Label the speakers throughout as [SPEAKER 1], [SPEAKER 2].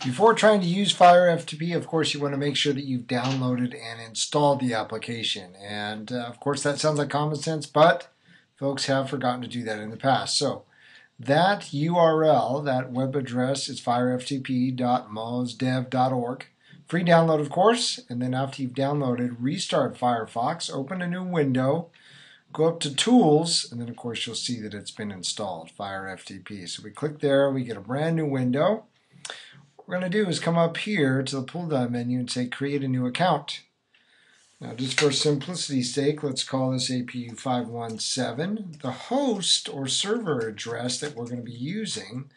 [SPEAKER 1] Before trying to use fireftp, of course, you want to make sure that you've downloaded and installed the application. And of course, that sounds like common sense, but folks have forgotten to do that in the past. So that URL, that web address, is fireftp.mozdev.org. Free download, of course. And then after you've downloaded, restart Firefox, open a new window, go up to Tools, and then of course you'll see that it's been installed, fireftp. So we click there, we get a brand new window. What we're going to do is come up here to the pull-down menu and say create a new account. Now just for simplicity's sake, let's call this APU517. The host or server address that we're going to be using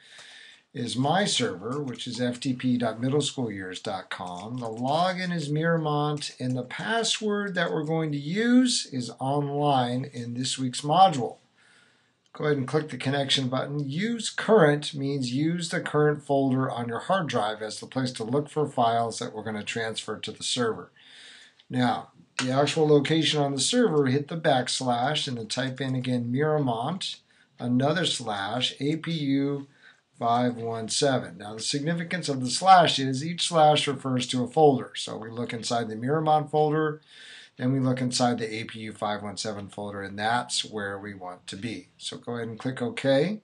[SPEAKER 1] is my server, which is ftp.middleschoolyears.com. The login is Miramont, and the password that we're going to use is online in this week's module. Go ahead and click the connection button. Use current means use the current folder on your hard drive as the place to look for files that we're going to transfer to the server. Now, the actual location on the server, hit the backslash and then type in again Miramont, another slash, APU517. Now, the significance of the slash is each slash refers to a folder. So we look inside the Miramont folder, then we look inside the APU517 folder, and that's where we want to be. So go ahead and click OK.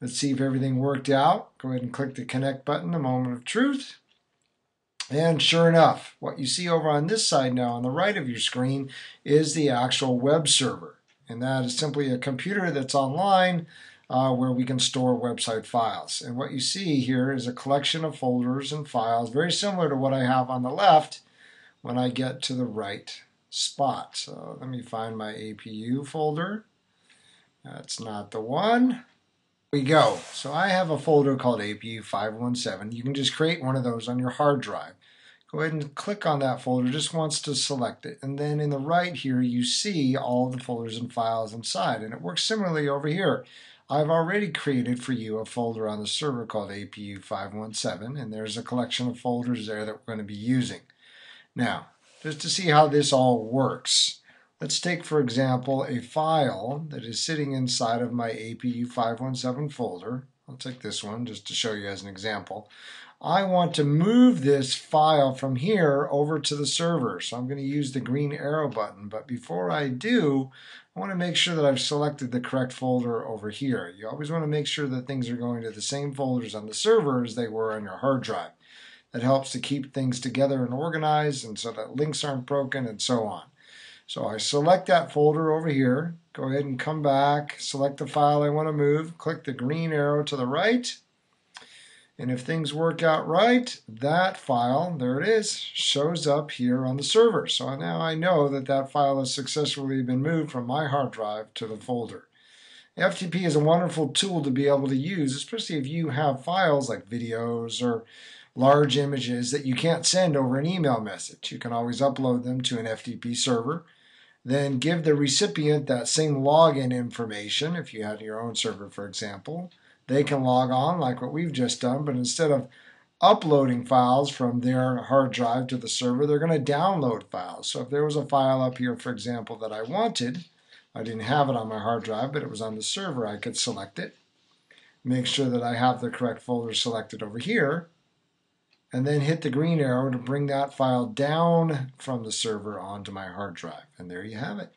[SPEAKER 1] Let's see if everything worked out. Go ahead and click the connect button, the moment of truth. And sure enough, what you see over on this side now on the right of your screen is the actual web server. And that is simply a computer that's online where we can store website files. And what you see here is a collection of folders and files, very similar to what I have on the left when I get to the right spot. So let me find my APU folder. That's not the one. Here we go. So I have a folder called APU517. You can just create one of those on your hard drive. Go ahead and click on that folder just once to select it. And then in the right here, you see all the folders and files inside. And it works similarly over here. I've already created for you a folder on the server called APU517. And there's a collection of folders there that we're going to be using. Now, just to see how this all works, let's take, for example, a file that is sitting inside of my APU517 folder. I'll take this one just to show you as an example. I want to move this file from here over to the server, so I'm going to use the green arrow button. But before I do, I want to make sure that I've selected the correct folder over here. You always want to make sure that things are going to the same folders on the server as they were on your hard drive. That helps to keep things together and organized, and so that links aren't broken and so on. So I select that folder over here, go ahead and come back, select the file I want to move, click the green arrow to the right, and if things work out right, that file, there it is, shows up here on the server. So now I know that that file has successfully been moved from my hard drive to the folder. FTP is a wonderful tool to be able to use, especially if you have files like videos or large images that you can't send over an email message. You can always upload them to an FTP server, then give the recipient that same login information. If you had your own server, for example, they can log on like what we've just done, but instead of uploading files from their hard drive to the server, they're going to download files. So if there was a file up here, for example, that I wanted, I didn't have it on my hard drive, but it was on the server, I could select it, make sure that I have the correct folder selected over here, and then hit the green arrow to bring that file down from the server onto my hard drive. And there you have it.